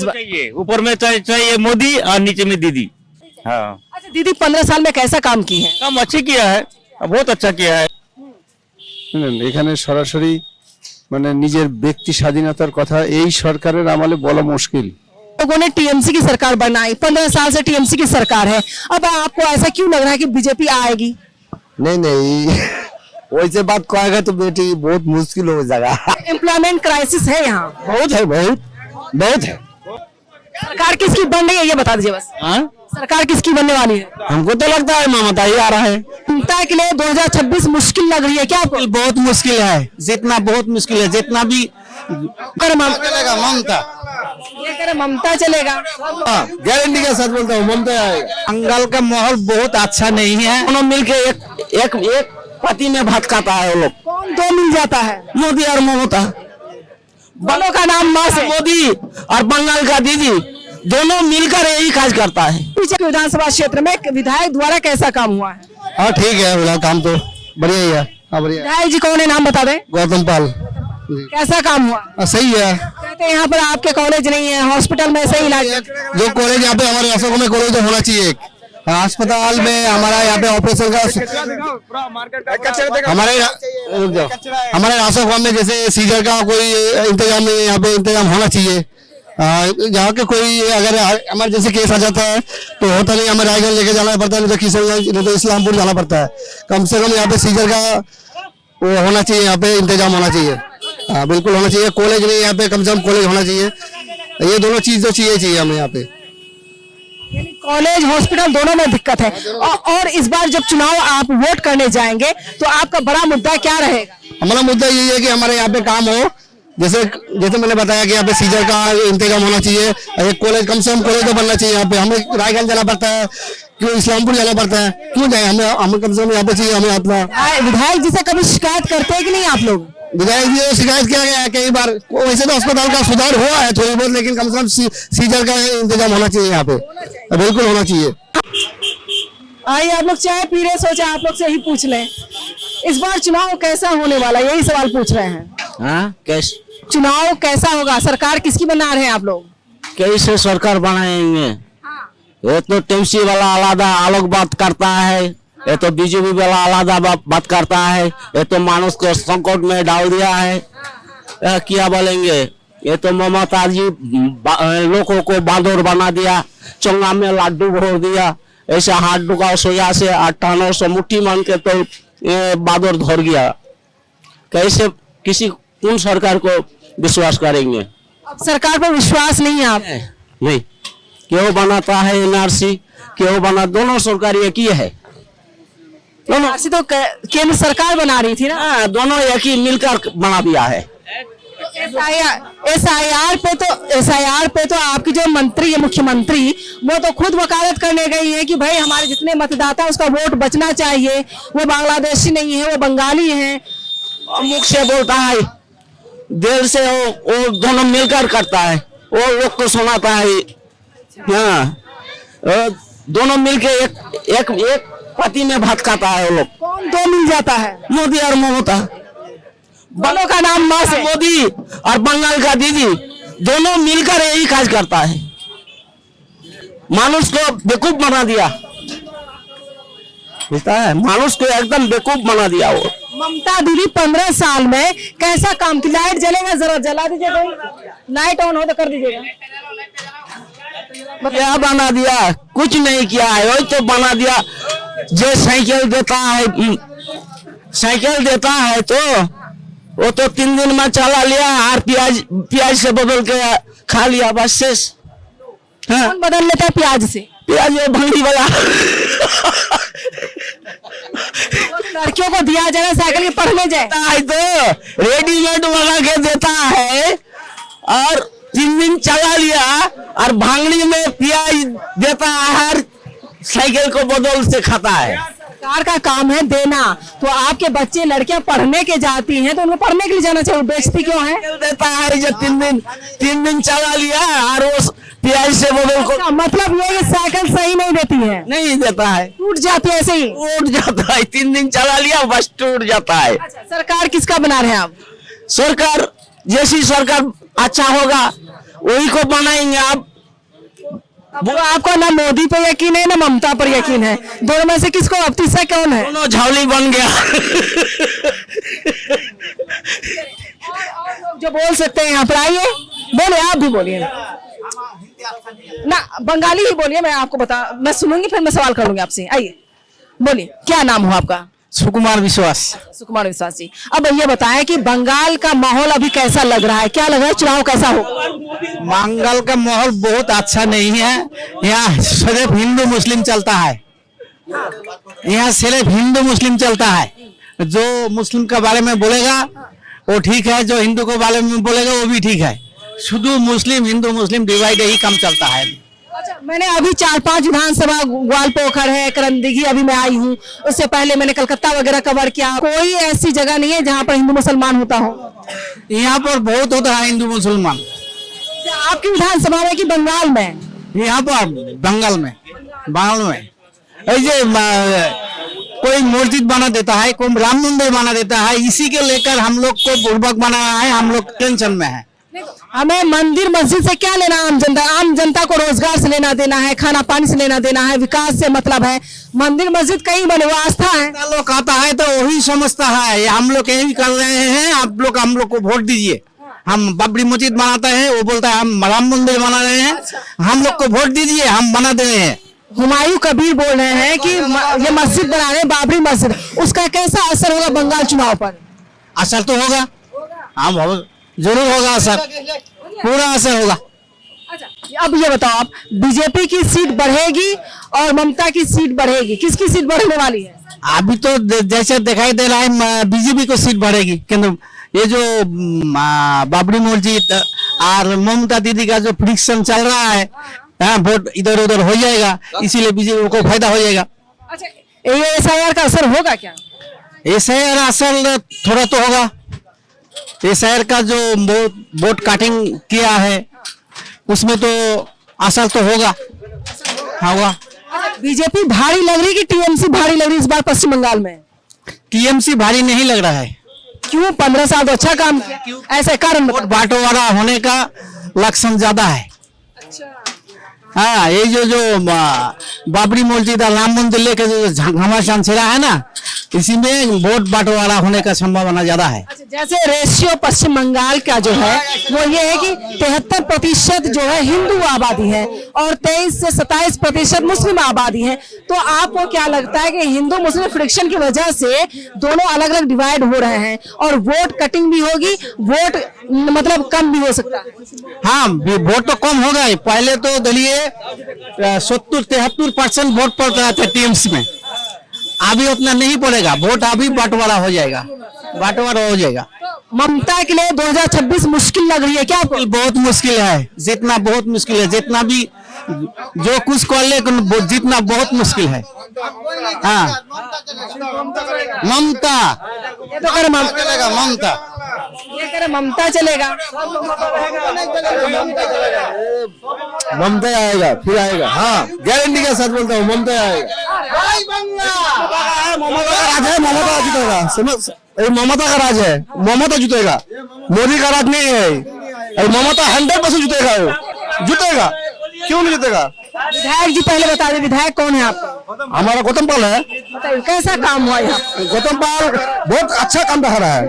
चाहिए, ऊपर में चाहिए मोदी और नीचे में दीदी। हाँ, अच्छा दीदी 15 साल में कैसा काम की है? काम अच्छे किया है, बहुत अच्छा किया है। এখানে সরাসরি মানে নিজের ব্যক্তি স্বাধীনতার কথা এই সরকারের আমলে বলা মুশকিল। लोगों ने टीएमसी की सरकार बनाई, 15 साल से टीएमसी की सरकार है। अब आपको ऐसा क्यों लग रहा है कि बीजेपी आएगी? नहीं नहीं वैसे बात कहेगा तो बेटी बहुत मुश्किल हो जाएगा। एम्प्लॉयमेंट क्राइसिस है यहाँ, बहुत है, बहुत बहुत है। सरकार किसकी बन रही है ये बता दीजिए बस। हाँ? सरकार किसकी बनने वाली है? हमको तो लगता है ममता ही आ रहा है। जनता के लिए 2026 मुश्किल लग रही है क्या आपको? बहुत मुश्किल है, जितना बहुत मुश्किल है, जितना भी चलेगा ममता। ये कह रहे ममता चलेगा। गारंटी के साथ बोलता हूँ ममता आएगा। बंगाल का माहौल बहुत अच्छा नहीं है। दोनों मिलके एक पति में भात खाता है वो लोग। कौन दो मिल जाता है? मोदी और ममता। दोनों का नाम माँ से। मोदी और बंगाल का दीदी दोनों मिलकर यही काज करता है। पीछे विधानसभा क्षेत्र में विधायक द्वारा कैसा काम हुआ है? हाँ ठीक है, फिलहाल काम तो बढ़िया ही है। हाँ बढ़िया। विधायक जी कौन है, नाम बता दें। गौतम पाल। कैसा काम हुआ? सही है। कहते हैं यहाँ पर आपके कॉलेज नहीं है, हॉस्पिटल में सही इलाज। जो कॉलेज यहाँ पे हमारे अशोक में कॉलेज तो होना चाहिए। अस्पताल में हमारा यहाँ पे ऑपरेशन का हमारे अशोक में जैसे सीजर का कोई इंतजाम नहीं है, यहाँ पे इंतजाम होना चाहिए। यहाँ के कोई अगर इमरजेंसी केस आ जाता है तो होता नहीं, हमें रायगंज लेके जाना पड़ता है, नहीं तो किशनगंज, नहीं तो इस्लामपुर जाना पड़ता है। कम से कम यहाँ पे सीजर का वो होना चाहिए, यहाँ पे इंतजाम होना चाहिए। हाँ बिल्कुल होना चाहिए। कॉलेज नहीं, यहाँ पे कम से कम कॉलेज होना चाहिए। ये दोनों चीज तो चाहिए हमें यहाँ पे। कॉलेज हॉस्पिटल दोनों में दिक्कत है। और इस बार जब चुनाव आप वोट करने जाएंगे तो आपका बड़ा मुद्दा क्या रहेगा? हमारा मुद्दा यही है कि हमारे यहाँ पे काम हो। जैसे मैंने बताया कि यहाँ पे सीजर का इंतजाम होना चाहिए। एक कॉलेज, कम से कम कॉलेज तो बनना चाहिए। यहाँ पे हमें रायगंज जाना पड़ता है, क्यों इस्लामपुर जाना पड़ता है, क्यों जाए? हमें कम से कम यहाँ पे चाहिए। हमें अपना विधायक जी से कभी शिकायत करते हैं कि नहीं आप लोग? विधायक जी से शिकायत किया गया है कई बार। वैसे तो अस्पताल का सुधार हुआ है थोड़ी बहुत, लेकिन कम से कम सीजर का इंतजाम होना चाहिए यहाँ पे, बिल्कुल होना चाहिए। आइए आप लोग चाय पी रहे, सोचा आप लोग से ही पूछ लें, इस बार चुनाव कैसा होने वाला, यही सवाल पूछ रहे हैं। हाँ कैसे चुनाव कैसा होगा? सरकार किसकी बना रहे हैं आप लोग? कैसे सरकार बनाएंगे? ये तो टीएमसी वाला अलग अलग बात करता है, ये तो बीजेपी वाला अलग बात करता है। ये तो मानुष को संकट में डाल दिया है। क्या बोलेंगे? ये तो ममता जी लोगों को बांदर बना दिया, चोंगा में लड्डू भर दिया। ऐसे हाथ डुका सोया से 800-900 मुट्ठी मान के तो ये बादर धर गया। कैसे किसी कौन सरकार को विश्वास करेंगे? अब सरकार पर विश्वास नहीं है आप? नहीं, क्यों बनाता है एनआरसी, क्यों बना? दोनों सरकार एक ही है। दोनों ऐसे तो केंद्र सरकार बना रही थी ना। दोनों एक ही मिलकर बना दिया है। एसआईआर पे तो आपकी जो मंत्री है, मुख्यमंत्री, वो तो खुद वकालत करने गई है कि भाई हमारे जितने मतदाता उसका वोट बचना चाहिए। वो बांग्लादेशी नहीं है, वो बंगाली है। मुख से बोलता है, देर से वो दोनों मिलकर करता है, वो लोग को सुनाता है। हाँ, दोनों मिलके एक पति में भात खाता है वो लोग। कौन दो मिल जाता है? मोदी और ममता। दोनों का नाम माँ से। मोदी और बंगाल का दीदी दोनों मिलकर यही काज करता है। मानुष को बेवकूफ बना दिया, बुझता है? मानुष को एकदम बेवकूफ बना दिया। वो ममता दीदी 15 साल में कैसा काम की? लाइट जलेगा, जरा जला दीजिए, कोई लाइट ऑन हो तो कर दीजिएगा। क्या बना दिया? कुछ नहीं किया है, वही तो बना दिया। जो साइकिल देता है तो वो तो 3 दिन में चला लिया और प्याज से बदल के खा लिया, बस शेष। हाँ? कौन बदल लेता है प्याज से? प्याज वो भंगी वाला। लड़कियों को दिया जाए साइकिल के पढ़ने जाए तो रेडीमेड बना के देता है और 3 दिन चला लिया और भांगड़ी में प्याज देता है और साइकिल को बदल से खाता है। सरकार का काम है देना, तो आपके बच्चे लड़कियां पढ़ने के जाती हैं तो उनको पढ़ने के लिए जाना चाहिए, बेचती क्यों है? देता है जो 3 दिन चला लिया और वो प्याज से बदल को। मतलब ये साइकिल सही नहीं देती है? नहीं देता है, टूट जाती है, ऐसे ही टूट जाता है। 3 दिन चला लिया बस टूट जाता है। अच्छा, सरकार किसका बना रहे हैं आप? सरकार जैसी सरकार अच्छा होगा वही को बनाएंगे आप। अब तो आपको ना मोदी पे यकीन है ना ममता पर यकीन है, दोनों में से किसको अब तीसरा कौन है? दोनों झावली बन गया। और लोग जो बोल सकते हैं यहाँ पर आइए, बोले, आप भी बोलिए ना, बंगाली ही बोलिए, मैं सुनूंगी फिर मैं सवाल करूंगी आपसे। आइए बोलिए, क्या नाम हो आपका? सुकुमार विश्वास। सुकुमार विश्वास जी। अब ये बताएं कि बंगाल का माहौल अभी कैसा लग रहा है, क्या लग रहा है, चुनाव कैसा होगा? बंगाल का माहौल बहुत अच्छा नहीं है। यहाँ सिर्फ हिंदू मुस्लिम चलता है, यहाँ सिर्फ हिंदू मुस्लिम चलता है। जो मुस्लिम के बारे में बोलेगा वो ठीक है, जो हिंदू के बारे में बोलेगा वो भी ठीक है। शुद्ध मुस्लिम हिंदू मुस्लिम डिवाइड ही कम चलता है। अच्छा, मैंने अभी 4-5 विधानसभा, ग्वालपोखर है, करंदगी अभी मैं आई हूँ, उससे पहले मैंने कलकत्ता वगैरह कवर किया। कोई ऐसी जगह नहीं है जहाँ पर हिंदू मुसलमान होता हो? यहाँ पर बहुत होता है हिंदू मुसलमान। आपकी विधानसभा में कि बंगाल में? यहाँ पर बंगाल में ऐसे कोई मस्जिद बना देता है, कोई राम मंदिर बना देता है, इसी के लेकर हम लोग को बुर्बक बना रहा है। हम लोग टेंशन में है। हमें मंदिर मस्जिद से क्या लेना? आम जनता को रोजगार से लेना देना है, खाना पानी से लेना देना है, विकास से मतलब है। मंदिर मस्जिद कहीं बने, वो आस्था है। लोग आता है तो वही समझता है हम लोग यही कर रहे हैं, आप लोग हम लोग को वोट दीजिए। हम बाबरी मस्जिद बनाते हैं, वो बोलता है हम राम मंदिर बना रहे हैं, हम लोग को वोट दीजिए, हम बना दे रहे हैं। हुमायूं कबीर बोल रहे हैं कि ये मस्जिद बना रहे हैं, बाबरी मस्जिद, उसका कैसा असर होगा बंगाल चुनाव पर? असर तो होगा, हाँ जरूर होगा असर, पूरा असर होगा। अच्छा, अब ये बताओ आप, बीजेपी की सीट बढ़ेगी और ममता की सीट बढ़ेगी, किसकी सीट बढ़ने वाली है? अभी तो जैसे दिखाई दे रहा है बीजेपी को सीट बढ़ेगी केंद्र। ये जो बाबरी मस्जिद और ममता दीदी का जो फ्रिक्शन चल रहा है, वोट इधर उधर हो जाएगा, इसीलिए बीजेपी को फायदा हो जाएगा। अच्छा, ये SIR का असर होगा क्या? SIR असर थोड़ा तो होगा। SIR का जो वोट काटिंग किया है उसमें तो असर तो होगा, होगा। बीजेपी भारी लग रही कि TMC भारी लग रही इस बार पश्चिम बंगाल में? TMC भारी नहीं लग रहा है। क्यों? 15 साल तो अच्छा काम किया, ऐसे कारण वोट बांटवारा होने का लक्षण ज्यादा है। हाँ, ये जो बाबरी मस्जिद और राम मंदिर लेके जो घमासान छिड़ा है ना, इसी में वोट बंटवारा होने का संभावना ज्यादा है। जैसे रेशियो पश्चिम बंगाल का जो है वो ये है कि 73% जो है हिंदू आबादी है और 23 से 27% मुस्लिम आबादी है। तो आपको क्या लगता है कि हिंदू मुस्लिम फ्रिक्शन की वजह से दोनों अलग अलग डिवाइड हो रहे हैं और वोट कटिंग भी होगी, वोट मतलब कम भी हो सकता है? हाँ, वोट तो कम होगा ही। पहले तो दलीय 70-73% वोट पड़ रहा था TMC में, अभी उतना नहीं पड़ेगा वोट, अभी बंटवारा हो जाएगा, बंटवारा हो जाएगा। ममता के लिए 2026 मुश्किल लग रही है क्या आपको? बहुत मुश्किल है, जितना बहुत मुश्किल है, जितना भी जो कुछ कर ले जितना बहुत मुश्किल है। हाँ, ममता ये तो कर ममता चलेगा, ममता ये करे ममता चलेगा, ममता आएगा, फिर आएगा। हाँ, गारंटी के साथ बोलता हूँ, ममता आएगा। ममता का राज है, ममता जीतेगा। ममता का राज है, ममता जीतेगा, मोदी का राज नहीं है। ममता 100% जीतेगा, वो जीतेगा। क्यों नहीं जीतेगा? विधायक जी पहले बता दे, विधायक कौन है आपका? हमारा गौतम पाल है। बताइए कैसा काम हुआ यहाँ? गौतम पाल बहुत अच्छा काम रहा है,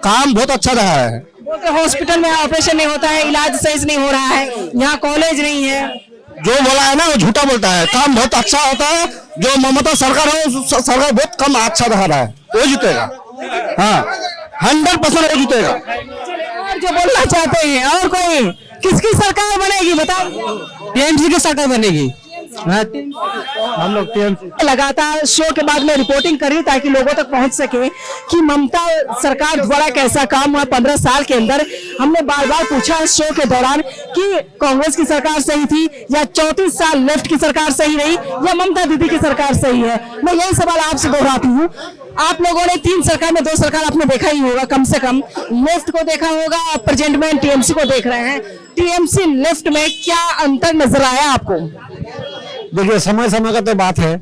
काम बहुत अच्छा रहा है। बोलते हॉस्पिटल में ऑपरेशन नहीं होता है, इलाज सही से नहीं हो रहा है, यहाँ कॉलेज नहीं है। जो बोला है ना वो झूठा बोलता है, काम बहुत अच्छा होता है। जो ममता सरकार है, सरकार बहुत कम अच्छा रहा है, वो जीतेगा। हाँ, 100% वो जीतेगा। और जो बोलना चाहते हैं, और कोई किसकी सरकार बनेगी बताओ? TMC की सरकार बनेगी। हम लोग TMC लगातार शो के बाद में रिपोर्टिंग करी ताकि लोगों तक पहुंच सके कि ममता सरकार द्वारा कैसा काम हुआ 15 साल के अंदर। हमने बार बार पूछा शो के दौरान कि कांग्रेस की सरकार सही थी या 34 साल लेफ्ट की सरकार सही रही या ममता दीदी की सरकार सही है। मैं यही सवाल आपसे दोहराती हूँ। आप लोगों ने 3 सरकार में 2 सरकार आपने देखा ही होगा, कम से कम लेफ्ट को देखा होगा, आप प्रेजेंट में TMC को देख रहे हैं। TMC लेफ्ट में क्या अंतर नजर आया आपको? देखिए, समय समय का तो बात है।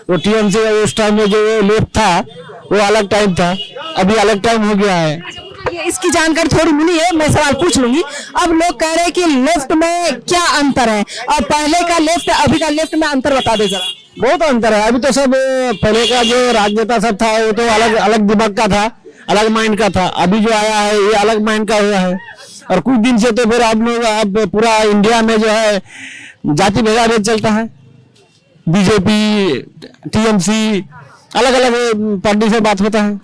वो TMC उस टाइम में जो लेफ्ट था वो अलग टाइम था, अभी अलग टाइम हो गया है। इसकी जानकारी थोड़ी मिली है, मैं सवाल पूछ लूंगी। अब लोग कह रहे हैं कि लेफ्ट में क्या अंतर है और पहले का लेफ्ट अभी का लेफ्ट में अंतर बता दे जरा। बहुत अंतर है। अभी तो सब पहले का जो राजनेता सब था वो तो अलग अलग दिमाग का था, अलग माइंड का था। अभी जो आया है ये अलग माइंड का हुआ है। और कुछ दिन से तो फिर आप लोग अब पूरा इंडिया में जो है जाति भेदाभेद चलता है। बीजेपी, टीएमसी, अलग अलग पार्टी से बात होता है।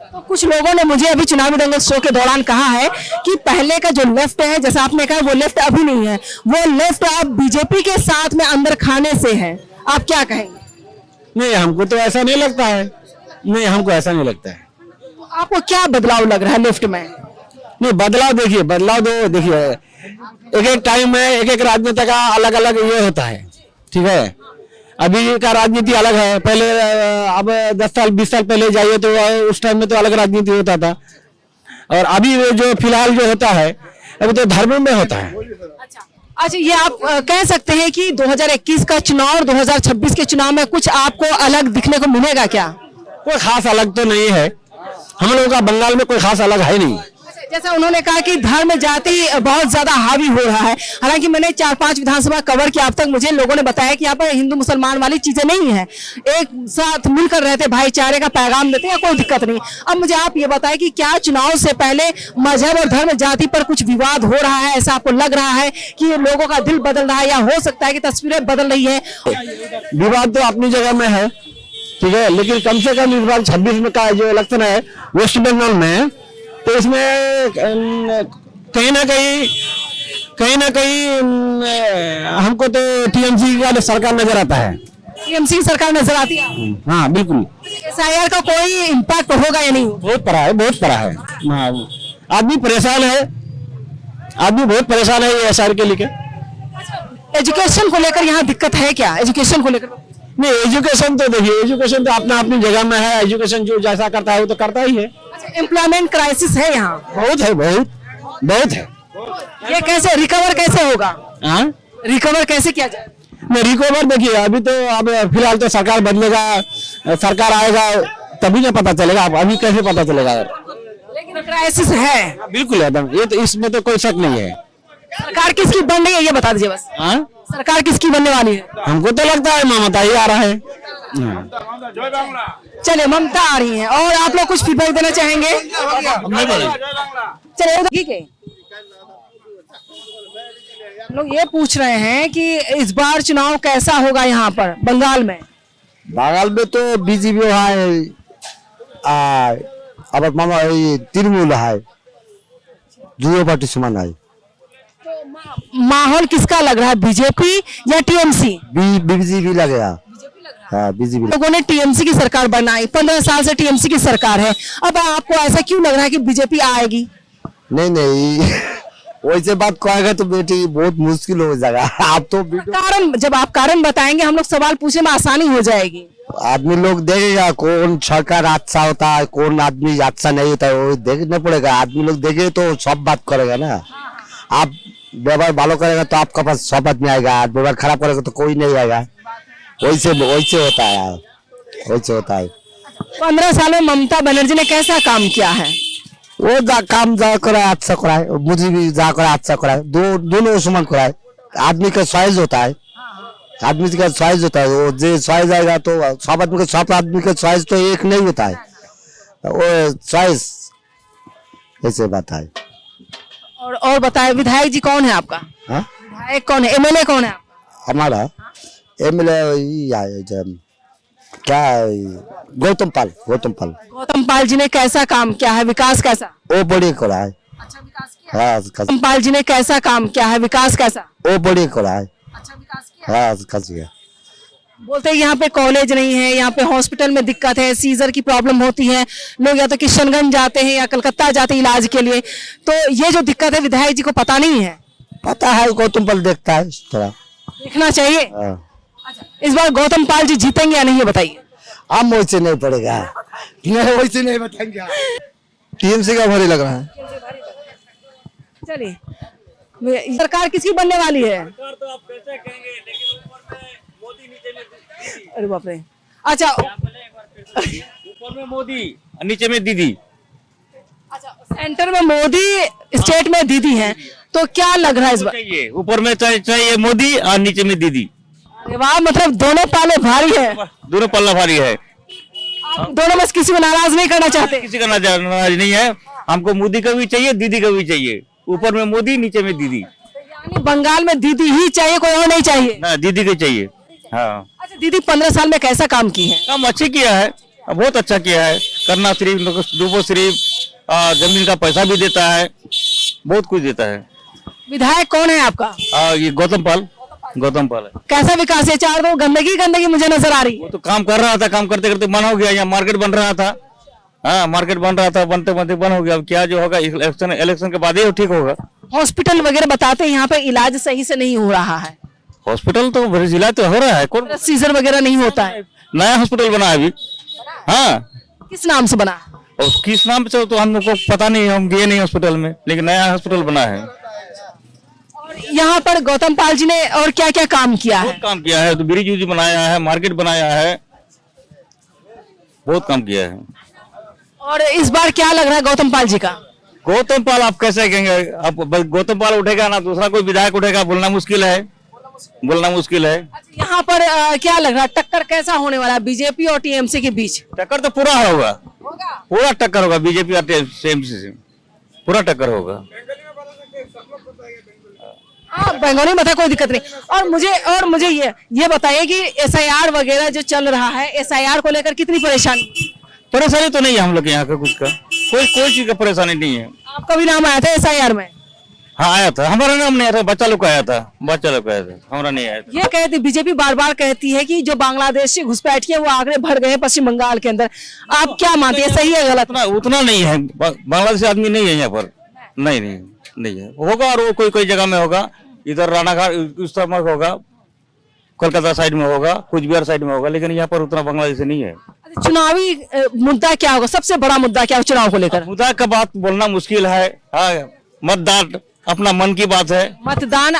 तो कुछ लोगों ने मुझे अभी चुनावी दंगल शो के दौरान कहा है कि पहले का जो लेफ्ट है, जैसा आपने कहा, वो लेफ्ट अभी नहीं है, वो लेफ्ट अब बीजेपी के साथ में अंदर खाने से है। आप क्या कहेंगे? नहीं, हमको तो ऐसा नहीं लगता है। नहीं, हमको ऐसा नहीं लगता है। आपको क्या बदलाव लग रहा है लेफ्ट में? नहीं, बदलाव देखिए, बदलाव दो देखिए, एक एक टाइम में एक एक राजनेता का अलग अलग ये होता है, ठीक है। अभी का राजनीति अलग है। पहले अब 10 साल 20 साल पहले जाइए तो उस टाइम में तो अलग राजनीति होता था। और अभी जो फिलहाल जो होता है अभी तो धर्म में होता है। अच्छा, ये आप कह सकते हैं कि 2021 का चुनाव और 2026 के चुनाव में कुछ आपको अलग दिखने को मिलेगा क्या? कोई खास अलग तो नहीं है। हम लोगों का बंगाल में कोई खास अलग है नहीं। जैसा उन्होंने कहा कि धर्म जाति बहुत ज्यादा हावी हो रहा है, हालांकि मैंने 4-5 विधानसभा कवर किया अब तक, मुझे लोगों ने बताया कि यहाँ पर हिंदू मुसलमान वाली चीजें नहीं है, एक साथ मिलकर रहते, भाईचारे का पैगाम देते हैं, कोई दिक्कत नहीं। अब मुझे आप ये बताएं कि क्या चुनाव से पहले मजहब और धर्म जाति पर कुछ विवाद हो रहा है? ऐसा आपको लग रहा है कि लोगों का दिल बदल रहा है या हो सकता है कि तस्वीरें बदल रही है? विवाद तो अपनी जगह में है, ठीक है, लेकिन कम से कम इस बार 26 में का जो इलेक्शन है वेस्ट बंगाल में, तो इसमें कहीं ना कहीं हमको तो टीएमसी का सरकार नजर आता है। टीएमसी की सरकार नजर आती है? हाँ बिल्कुल। एसआईआर का कोई इम्पैक्ट होगा या नहीं? बहुत पड़ा है, बहुत पड़ा है। हाँ, आदमी परेशान है, आदमी बहुत परेशान है ये एसआईआर के लेकर। एजुकेशन को लेकर यहाँ दिक्कत है क्या? एजुकेशन को लेकर नहीं, एजुकेशन तो देखिए, एजुकेशन तो अपना अपनी जगह में है। एजुकेशन जो जैसा करता है वो तो करता ही है। एम्प्लॉयमेंट क्राइसिस है यहाँ? बहुत है, बहुत बहुत है। ये कैसे रिकवर कैसे होगा? हाँ, रिकवर कैसे किया जाए? नहीं, रिकवर देखिए, अभी तो अब फिलहाल तो सरकार बदलेगा, सरकार आएगा तभी ना पता चलेगा। अभी कैसे पता चलेगा? लेकिन क्राइसिस है बिल्कुल एकदम, ये तो इसमें तो कोई शक नहीं है। सरकार किसकी बन रही है ये बता दीजिए बस। हाँ, सरकार किसकी बनने वाली है? हमको तो लगता है ममता ही आ रहा है। चलिए, ममता आ रही है। और आप लोग कुछ फीडबैक देना चाहेंगे? चलिए, ठीक है। लोग ये पूछ रहे हैं कि इस बार चुनाव कैसा होगा यहाँ पर बंगाल में? बंगाल में तो बीजेपी है, अब मामा तृणमूल है, दोनों पार्टी समान है। माहौल किसका लग रहा है, बीजेपी या टीएमसी? बीजेपी लगेगा। हाँ, बीजेपी। लोगों ने टीएमसी की सरकार बनाई, 15 साल से टीएमसी की सरकार है। अब आपको ऐसा क्यों लग रहा है कि बीजेपी आएगी? नहीं वैसे बात कहेगा तो बेटी बहुत मुश्किल हो जाएगा। आप तो कारण, जब आप कारण बताएंगे हम लोग सवाल पूछने में आसानी हो जाएगी। आदमी लोग देखेगा कौन सरकार अच्छा होता है, कौन आदमी अच्छा नहीं होता है, वो देखना पड़ेगा। आदमी लोग देखे तो सब बात करेगा ना। आप व्यवहार भालो करेगा तो आपका पास सब आदमी आएगा, व्यवहार खराब करेगा तो कोई नहीं आएगा। वैसे होता है, वैसे होता है। 15 साल में ममता बनर्जी ने कैसा काम किया है? वो काम जा करा अच्छा करा है, मुझे भी जा करा अच्छा करा है, दोनों समान करा है। आदमी का चॉइस होता है, आदमी का चॉइस होता है। वो जो चॉइस आएगा तो सब आदमी का चॉइस तो एक नहीं होता है, वो चॉइस ऐसे बात है। और बताए, विधायक जी कौन है आपका? हाँ? विधायक कौन है? एमएलए कौन है आपका? हमारा एमएलए क्या, गौतम पाल जी ने कैसा काम किया है? विकास कैसा? वो बड़े करा है। अच्छा, विकास किया। हाँ, गौतम पाल जी ने कैसा काम किया है? विकास कैसा? वो बड़े करा है। अच्छा, विकास किया। हाँ, विकास किया। बोलते हैं यहाँ पे कॉलेज नहीं है, यहाँ पे हॉस्पिटल में दिक्कत है, सीजर की प्रॉब्लम होती है, लोग या तो किशनगंज जाते हैं या कलकत्ता जाते हैं इलाज के लिए। तो ये जो दिक्कत है विधायक जी को पता नहीं है? पता है, गौतम पाल देखता है थोड़ा, देखना चाहिए। हाँ। इस बार गौतम पाल जी जीतेंगे या नहीं ये बताइए? हम वैसे नहीं पड़ेगा, नहीं वैसे नहीं बताएंगे। टीएमसी का भारी लग रहा है। चलिए, सरकार किसकी बनने वाली है? तो आप कैसे कहेंगे, लेकिन ऊपर में मोदी, नीचे में अरे बाप रे। अच्छा, ऊपर में मोदी और नीचे में दीदी। एंटर में मोदी, स्टेट में दीदी हैं, तो क्या लग रहा है इस बार? चाहिए ऊपर में चाहिए मोदी और नीचे में दीदी, अरे वाह, मतलब दोनों पाले भारी है। दोनों पल्ला भारी है। आप दोनों में से किसी को नाराज नहीं करना चाहते? किसी का नाराज नहीं है, हमको मोदी का भी चाहिए, दीदी का भी चाहिए, ऊपर में मोदी नीचे में दीदी। यानी बंगाल में दीदी ही चाहिए, कोई और नहीं चाहिए? ना, दीदी के चाहिए। हाँ, अच्छा, दीदी 15 साल में कैसा काम की है? काम अच्छे किया है, बहुत अच्छा किया है। करना सिर्फ डूबो सिर्फ जमीन का पैसा भी देता है, बहुत कुछ देता है। विधायक कौन है आपका? ये गौतम पाल है। कैसा विकास है? चार दो गंदगी मुझे नजर आ रही है। वो तो काम कर रहा था, काम करते करते बंद हो गया। यहाँ मार्केट बन रहा था, हाँ मार्केट बन रहा था, बनते बनते बंद हो गया। अब क्या जो होगा इलेक्शन के बाद ही ठीक होगा। हॉस्पिटल वगैरह बताते हैं यहाँ पे इलाज सही से नहीं हो रहा है, हॉस्पिटल तो जिला तो हो रहा है, कौन सीजर वगैरह नहीं होता है। नया हॉस्पिटल बना है अभी। हाँ, किस नाम से बना? और किस नाम से तो हम लोग को पता नहीं, हम गए नहीं हॉस्पिटल में, लेकिन नया हॉस्पिटल बना है। और यहाँ पर गौतम पाल जी ने और क्या क्या काम किया है? बहुत काम किया है, तो ब्रिज उज बनाया है, मार्केट बनाया है, बहुत काम किया है। और इस बार क्या लग रहा है गौतम पाल जी का? गौतम पाल आप कैसे कहेंगे? आप गौतम पाल उठेगा ना, दूसरा कोई विधायक उठेगा, बोलना मुश्किल है। यहाँ पर क्या लग रहा है, टक्कर कैसा होने वाला है बीजेपी और टीएमसी के बीच? टक्कर तो पूरा होगा, पूरा टक्कर होगा, बीजेपी और टीएमसी से पूरा टक्कर होगा। हाँ, बंगाली में था, कोई दिक्कत नहीं। और मुझे ये बताइए कि एसआईआर वगैरह जो चल रहा है, एसआईआर को लेकर कितनी परेशानी तो नहीं है हम लोग के यहाँ का, कुछ का कोई चीज का परेशानी नहीं है। आपका भी नाम आया था एसआईआर में? हाँ आया था, हमारा नाम नहीं आया था, बच्चा लोग का आया था, हमारा नहीं आया था। ये कहती बीजेपी बार बार कहती है कि जो बांग्लादेशी घुसपैठिए वो आगे बढ़ गए पश्चिम बंगाल के अंदर। आप क्या मानते हैं, सही है गलत? उतना नहीं है, बांग्लादेशी आदमी नहीं है यहाँ पर, नहीं है। होगा और वो कोई जगह में होगा, इधर रानाघाट उस तरफ होगा, कोलकाता साइड में होगा, कुछ बिहार साइड में होगा, लेकिन यहाँ पर उतना बांग्लादेशी नहीं है। चुनावी मुद्दा क्या होगा, सबसे बड़ा मुद्दा क्या है चुनाव को लेकर? मुद्दा का बात बोलना मुश्किल है। हाँ, मतदान अपना मन की बात है। मतदान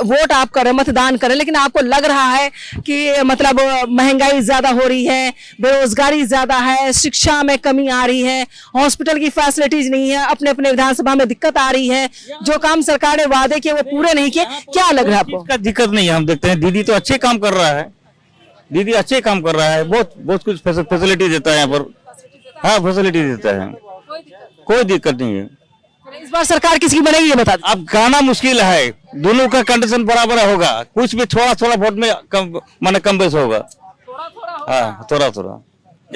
वोट आप करें, मतदान करें, लेकिन आपको लग रहा है कि मतलब महंगाई ज्यादा हो रही है, बेरोजगारी ज्यादा है, शिक्षा में कमी आ रही है, हॉस्पिटल की फैसिलिटीज नहीं है, अपने अपने विधानसभा में दिक्कत आ रही है, जो काम सरकार ने वादे किए वो पूरे नहीं किए, क्या लग रहा है आपको? इसका दिक्कत नहीं है, हम देखते हैं दीदी तो अच्छे काम कर रहा है, बहुत कुछ फैसिलिटी देता है यहाँ पर। हाँ, फैसिलिटी देता है, कोई दिक्कत नहीं है। इस बार सरकार किसकी बनेगी ये बता दो। अब कहना मुश्किल है, दोनों का कंडीशन बराबर होगा, कुछ भी थोड़ा वोट में कम बेस होगा। हाँ, थोड़ा इस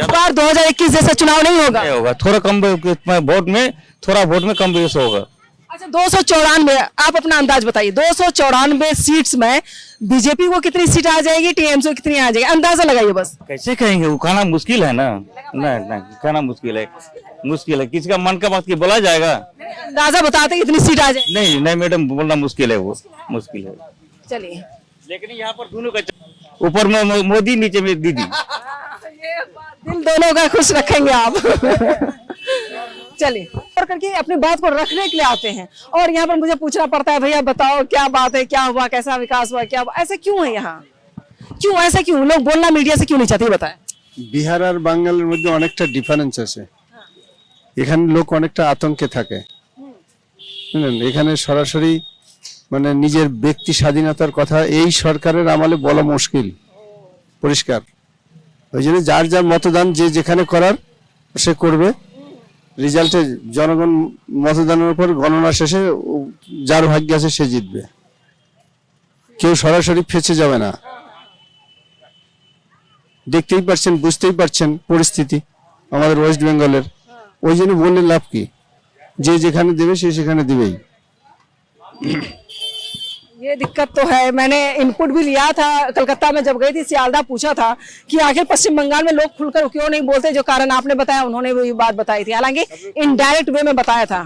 बार 2021 जैसा चुनाव नहीं होगा, थोड़ा कम वोट में कम बेस होगा। अच्छा, 294, आप अपना अंदाज बताइए, 294 सीट्स में बीजेपी को कितनी सीट आ जाएगी, टीएमसी को कितनी आ जाएगी, अंदाजा लगाइए बस। कैसे कहेंगे, वो कहना मुश्किल है ना, नहीं कहना मुश्किल है, किसी का मन का बात की बोला जाएगा? अंदाजा बताते कितनी सीट आ जाए? नहीं मैडम, बोलना मुश्किल है, वो मुश्किल है। चलिए, लेकिन यहाँ पर दोनों का, ऊपर में मोदी नीचे में दीदी, दिल दोनों का खुश रखेंगे आप। चलिए, और करके अपनी बात को रखने के लिए आते हैं, और यहाँ पर मुझे पूछना पड़ता है, भैया बताओ क्या बात है, क्या हुआ, कैसा विकास हुआ, क्या ऐसा क्यों है यहाँ, क्यों ऐसा क्यों लोग बोलना मीडिया से क्यों नहीं चाहते, बताएं। बिहार और बांगालेर মধ্যে অনেকটা ডিফারেন্স আছে, এখানে লোক অনেকটা আতঙ্কে থাকে, বুঝলেন, এখানে সরাসরি মানে নিজের ব্যক্তি স্বাধীনতার কথা এই সরকারের আমলে বলা মুশকিল, পরিষ্কার। ওই জন্য যার যার মতদান যে যেখানে করার সে করবে, রেজাল্টে জনগণ মতদানের উপর গণনা শেষে যার ভাগ্য আছে সে জিতবে, কেউ সরাসরি ফেঁসে যাবে না। দেখতেই পাচ্ছেন, বুঝতেই পারছেন পরিস্থিতি আমাদের ওয়েস্ট বেঙ্গলের, ওই জন্য বললে লাভ কি, যে যেখানে দেবে সে সেখানে দিবেই। ये दिक्कत तो है, मैंने इनपुट भी लिया था कलकत्ता में जब गई थी, सियालदा पूछा था कि आखिर पश्चिम बंगाल में लोग खुलकर क्यों नहीं बोलते, जो कारण आपने बताया उन्होंने भी बात बताई थी, हालांकि इनडायरेक्ट वे में बताया था।